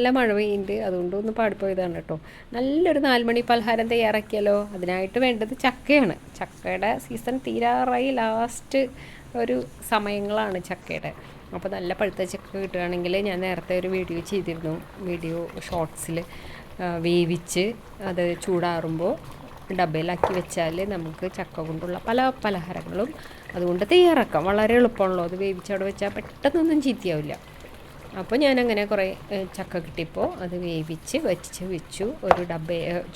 നല്ല മഴ പെയ്യുന്നുണ്ട്, അതുകൊണ്ട് ഒന്ന് പാടിപ്പോയതാണ് കേട്ടോ. നല്ലൊരു 4 മണി പലഹാരം തയ്യാറാക്കിയാലോ. അതിനായിട്ട് വേണ്ടത് ചക്കയാണ്. ചക്കയുടെ സീസൺ തീരാറായി, ലാസ്റ്റ് ഒരു സമയങ്ങളാണ് ചക്കയുടെ. അപ്പോൾ നല്ല പഴുത്ത ചക്ക കിട്ടുകയാണെങ്കിൽ, ഞാൻ നേരത്തെ ഒരു വീഡിയോ ചെയ്തിരുന്നു, വീഡിയോ ഷോർട്സിൽ വേവിച്ച് അത് ചൂടാറുമ്പോൾ ഡബയിലാക്കി വെച്ചാൽ നമുക്ക് ചക്ക കൊണ്ടുള്ള പല പലഹാരങ്ങളും അതുകൊണ്ട് തയ്യാറാക്കാം. വളരെ എളുപ്പമാണല്ലോ, അത് വേവിച്ചവിടെ വെച്ചാൽ പെട്ടെന്നൊന്നും ചീത്തയാവില്ല. അപ്പോൾ ഞാനങ്ങനെ കുറേ ചക്ക കിട്ടിയപ്പോൾ അത് വേവിച്ച് വെച്ചു. ഒരു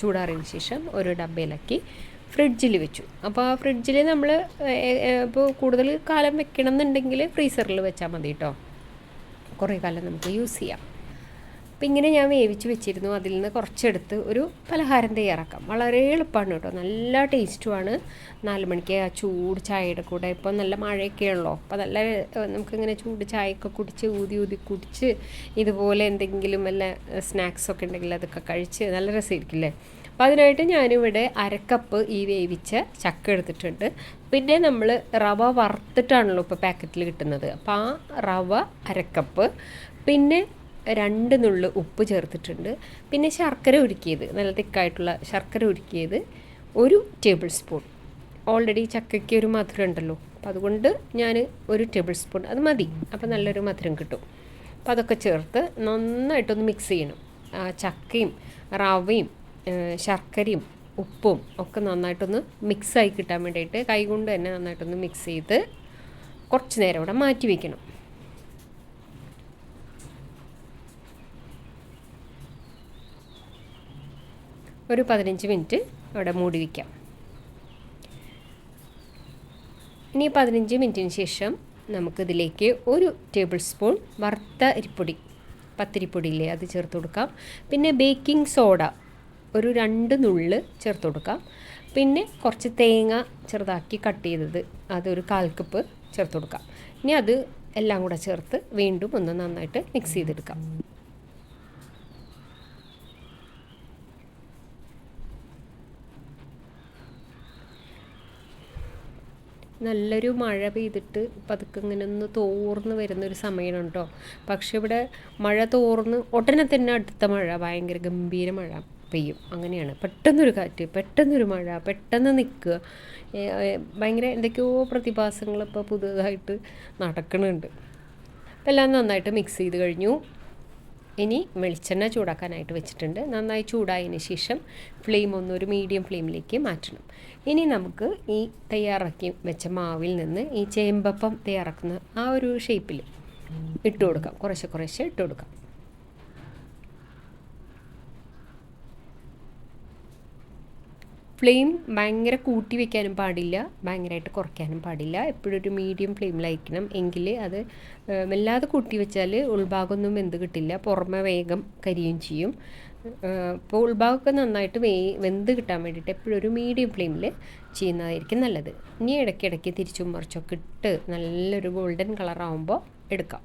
ചൂടാറിയതിന് ശേഷം ഒരു ഡബയിലാക്കി ഫ്രിഡ്ജിൽ വെച്ചു. അപ്പോൾ ആ ഫ്രിഡ്ജിൽ നമ്മൾ ഇപ്പോൾ കൂടുതൽ കാലം വെക്കണം എന്നുണ്ടെങ്കിൽ ഫ്രീസറിൽ വെച്ചാൽ മതി കേട്ടോ. കുറേ കാലം നമുക്ക് യൂസ് ചെയ്യാം. അപ്പോൾ ഇങ്ങനെ ഞാൻ വേവിച്ച് വെച്ചിരുന്നു. അതിൽ നിന്ന് കുറച്ചെടുത്ത് ഒരു പലഹാരം തയ്യാറാക്കാം. വളരെ എളുപ്പമാണ് കേട്ടോ, നല്ല ടേസ്റ്റുമാണ്. 4 മണിക്ക് ആ ചൂട് ചായയുടെ കൂടെ, ഇപ്പോൾ നല്ല മഴയൊക്കെയാണല്ലോ, അപ്പോൾ നല്ല നമുക്കിങ്ങനെ ചൂട് ചായയൊക്കെ കുടിച്ച് ഊതി കുടിച്ച് ഇതുപോലെ എന്തെങ്കിലും വല്ല സ്നാക്സൊക്കെ ഉണ്ടെങ്കിൽ അതൊക്കെ കഴിച്ച് നല്ല രസമായിരിക്കില്ലേ. അപ്പോൾ അതിനായിട്ട് ഞാനിവിടെ 1/2 കപ്പ് ഈ വേവിച്ച ചക്ക എടുത്തിട്ടുണ്ട്. പിന്നെ നമ്മൾ റവ വറുത്തിട്ടാണല്ലോ ഇപ്പോൾ പാക്കറ്റിൽ കിട്ടുന്നത്. അപ്പോൾ ആ റവ 1/2 കപ്പ്, പിന്നെ 2 നുള്ള് ഉപ്പ് ചേർത്തിട്ടുണ്ട്. പിന്നെ ശർക്കര ഉരുക്കിയത്, നല്ല തിക്കായിട്ടുള്ള ശർക്കര ഉരുക്കിയത് 1 ടേബിൾ സ്പൂൺ. ഓൾറെഡി ചക്കയ്ക്ക് ഒരു മധുരം ഉണ്ടല്ലോ, അപ്പോൾ അതുകൊണ്ട് ഞാൻ 1 ടേബിൾ സ്പൂൺ അത് മതി. അപ്പോൾ നല്ലൊരു മധുരം കിട്ടും. അപ്പോൾ അതൊക്കെ ചേർത്ത് നന്നായിട്ടൊന്ന് മിക്സ് ചെയ്യണം. ചക്കയും റവയും ശർക്കരയും ഉപ്പും ഒക്കെ നന്നായിട്ടൊന്ന് മിക്സായി കിട്ടാൻ വേണ്ടിയിട്ട് കൈകൊണ്ട് തന്നെ നന്നായിട്ടൊന്ന് മിക്സ് ചെയ്ത് കുറച്ച് നേരം ഇവിടെ മാറ്റി വയ്ക്കണം. ഒരു 15 മിനിറ്റ് അവിടെ മൂടി വയ്ക്കാം. ഇനി 15 മിനിറ്റിന് ശേഷം നമുക്കിതിലേക്ക് 1 ടേബിൾ സ്പൂൺ വറുത്ത അരിപ്പൊടി, പത്തിരിപ്പൊടിയില്ലേ, അത് ചേർത്ത് കൊടുക്കാം. പിന്നെ ബേക്കിംഗ് സോഡ ഒരു 2 നുള്ള് ചേർത്ത് കൊടുക്കാം. പിന്നെ കുറച്ച് തേങ്ങ ചെറുതാക്കി കട്ട് ചെയ്തത് അതൊരു 1/4 കപ്പ് ചേർത്ത് കൊടുക്കാം. ഇനി അത് എല്ലാം കൂടെ ചേർത്ത് വീണ്ടും ഒന്ന് നന്നായിട്ട് മിക്സ് ചെയ്തെടുക്കാം. നല്ലൊരു മഴ പെയ്തിട്ട് പതുക്കെ ഇങ്ങനെ ഒന്ന് തോർന്ന് വരുന്നൊരു സമയമാണ് കേട്ടോ. പക്ഷെ ഇവിടെ മഴ തോർന്ന് ഉടനെ തന്നെ അടുത്ത മഴ, ഭയങ്കര ഗംഭീര മഴ പെയ്യും. അങ്ങനെയാണ്, പെട്ടെന്നൊരു കാറ്റ്, പെട്ടെന്നൊരു മഴ, പെട്ടെന്ന് നിൽക്കുക. ഭയങ്കര എന്തൊക്കെയോ പ്രതിഭാസങ്ങൾ ഇപ്പോൾ പുതുതായിട്ട് നടക്കുന്നുണ്ട്. അപ്പോൾ എല്ലാം നന്നായിട്ട് മിക്സ് ചെയ്ത് കഴിഞ്ഞു. ഇനി വെളിച്ചെണ്ണ ചൂടാക്കാനായിട്ട് വെച്ചിട്ടുണ്ട്. നന്നായി ചൂടായതിന് ശേഷം ഫ്ലെയിം ഒരു മീഡിയം ഫ്ലെയിമിലേക്ക് മാറ്റണം. ഇനി നമുക്ക് ഈ തയ്യാറാക്കി വെച്ച മാവിൽ നിന്ന് ഈ ചേമ്പപ്പം തയ്യാറാക്കുന്ന ആ ഒരു ഷേപ്പിൽ ഇട്ട് കൊടുക്കാം. കുറേശ്ശെ ഇട്ട് കൊടുക്കാം. ഫ്ലെയിം ഭയങ്കര കൂട്ടി വയ്ക്കാനും പാടില്ല, ഭയങ്കരമായിട്ട് കുറയ്ക്കാനും പാടില്ല. എപ്പോഴും ഒരു മീഡിയം ഫ്ലെയിമിലായിരിക്കണം. എങ്കിൽ അത് വല്ലാതെ കൂട്ടി വെച്ചാൽ ഉൾഭാഗമൊന്നും വെന്ത് കിട്ടില്ല, പുറമെ വേഗം കരിയും ചെയ്യും. അപ്പോൾ ഉൾഭാഗമൊക്കെ നന്നായിട്ട് വെന്ത് കിട്ടാൻ വേണ്ടിയിട്ട് എപ്പോഴും ഒരു മീഡിയം ഫ്ലെയിമിൽ ചെയ്യുന്നതായിരിക്കും നല്ലത്. ഇനി ഇടയ്ക്കിടയ്ക്ക് തിരിച്ചും മറിച്ചൊക്കെ ഇട്ട് നല്ലൊരു ഗോൾഡൻ കളറാകുമ്പോൾ എടുക്കാം.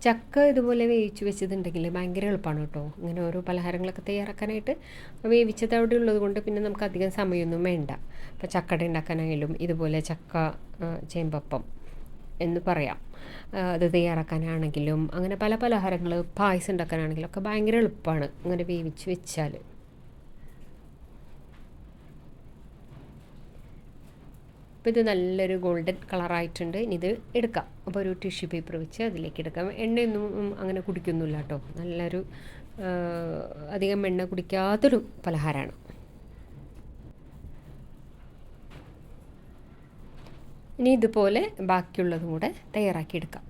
ചക്ക ഇതുപോലെ വേവിച്ച് വെച്ചതുണ്ടെങ്കിൽ ഭയങ്കര എളുപ്പമാണ് കേട്ടോ. ഇങ്ങനെ ഓരോ പലഹാരങ്ങളൊക്കെ തയ്യാറാക്കാനായിട്ട് വേവിച്ചത് അവിടെ ഉള്ളത് കൊണ്ട് പിന്നെ നമുക്ക് അധികം സമയമൊന്നും വേണ്ട. ഇപ്പോൾ ചക്കട ഉണ്ടാക്കാനായാലും ഇതുപോലെ ചക്ക ചേമ്പപ്പം എന്ന് പറയാം, അത് തയ്യാറാക്കാനാണെങ്കിലും അങ്ങനെ പല പലഹാരങ്ങൾ, പായസം ഉണ്ടാക്കാനാണെങ്കിലും ഒക്കെ ഭയങ്കര എളുപ്പമാണ് അങ്ങനെ വേവിച്ച് വെച്ചാൽ. അപ്പോൾ ഇത് നല്ലൊരു ഗോൾഡൻ കളറായിട്ടുണ്ട്. ഇനി ഇത് എടുക്കാം. അപ്പോൾ ഒരു ടിഷ്യൂ പേപ്പർ വെച്ച് അതിലേക്ക് എടുക്കാം. എണ്ണയൊന്നും അങ്ങനെ കുടിക്കൊന്നുമില്ല കേട്ടോ. നല്ലൊരു അധികം എണ്ണ കുടിക്കാത്തൊരു പലഹാരമാണ്. ഇനി ഇതുപോലെ ബാക്കിയുള്ളതും കൂടെ തയ്യാറാക്കിയെടുക്കാം.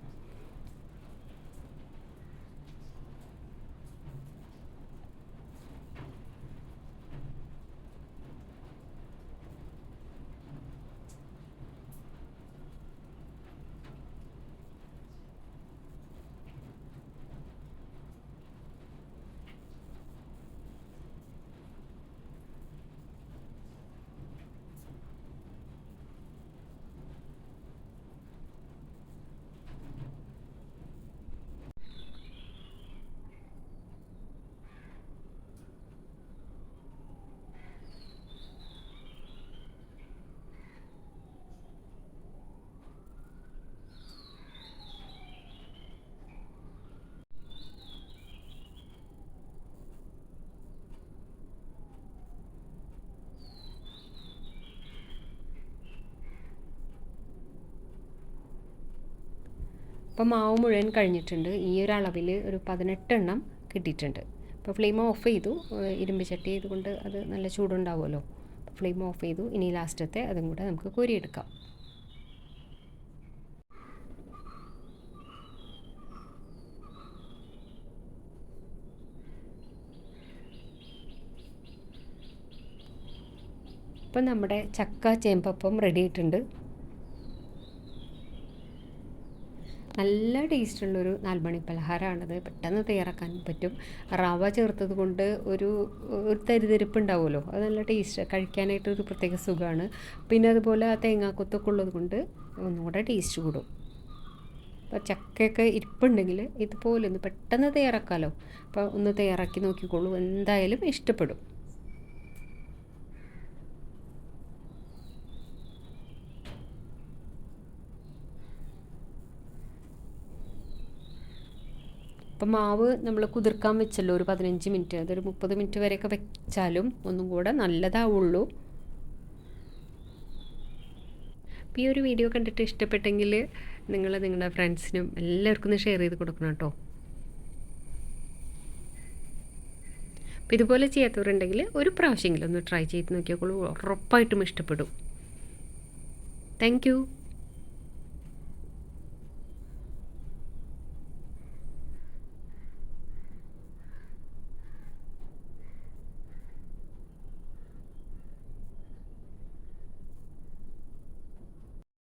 അപ്പോൾ മാവ് മുഴുവൻ കഴിഞ്ഞിട്ടുണ്ട്. ഈ ഒരു അളവിൽ ഒരു 18 എണ്ണം കിട്ടിയിട്ടുണ്ട്. അപ്പോൾ ഫ്ലെയിം ഓഫ് ചെയ്തു. ഇരുമ്പ് ചട്ടി ഇതുകൊണ്ട് അത് നല്ല ചൂടുണ്ടാവുമല്ലോ. ഫ്ലെയിം ഓഫ് ചെയ്തു. ഇനി ലാസ്റ്റത്തെ അതും കൂടെ നമുക്ക് കോരിയെടുക്കാം. ഇപ്പം നമ്മുടെ ചക്ക ചേമ്പപ്പം റെഡി ആയിട്ടുണ്ട്. നല്ല ടേസ്റ്റുള്ളൊരു 4 മണി പലഹാരമാണത്. പെട്ടെന്ന് തയ്യാറാക്കാൻ പറ്റും. റവ ചേർത്തത് കൊണ്ട് ഒരു തരിതരിപ്പ് ഉണ്ടാവുമല്ലോ, അത് നല്ല ടേസ്റ്റ്, കഴിക്കാനായിട്ടൊരു പ്രത്യേക സുഖമാണ്. പിന്നെ അതുപോലെ ആ തേങ്ങാക്കൊത്തൊക്കെ ഉള്ളത് കൊണ്ട് ഒന്നുകൂടെ ടേസ്റ്റ് കൂടും. അപ്പോൾ ചക്കയൊക്കെ ഇരിപ്പുണ്ടെങ്കിൽ ഇതുപോലെ ഒന്ന് പെട്ടെന്ന് തയ്യാറാക്കാമല്ലോ. അപ്പോൾ ഒന്ന് തയ്യാറാക്കി നോക്കിക്കോളൂ, എന്തായാലും ഇഷ്ടപ്പെടും. അപ്പം മാവ് നമ്മൾ കുതിർക്കാൻ വെച്ചല്ലോ ഒരു 15 മിനിറ്റ്, അതൊരു 30 മിനിറ്റ് വരെയൊക്കെ വെച്ചാലും ഒന്നും കൂടെ നല്ലതാവുള്ളൂ. അപ്പോൾ ഈ ഒരു വീഡിയോ കണ്ടിട്ട് ഇഷ്ടപ്പെട്ടെങ്കിൽ നിങ്ങൾ നിങ്ങളുടെ ഫ്രണ്ട്സിനും എല്ലാവർക്കും ഒന്ന് ഷെയർ ചെയ്ത് കൊടുക്കണം കേട്ടോ. അപ്പോൾ ഇതുപോലെ ചെയ്യാത്തവരുണ്ടെങ്കിൽ ഒരു പ്രാവശ്യമെങ്കിലും ഒന്ന് ട്രൈ ചെയ്ത് നോക്കിയാൽ ഉറപ്പായിട്ടും ഇഷ്ടപ്പെടും. Thank you.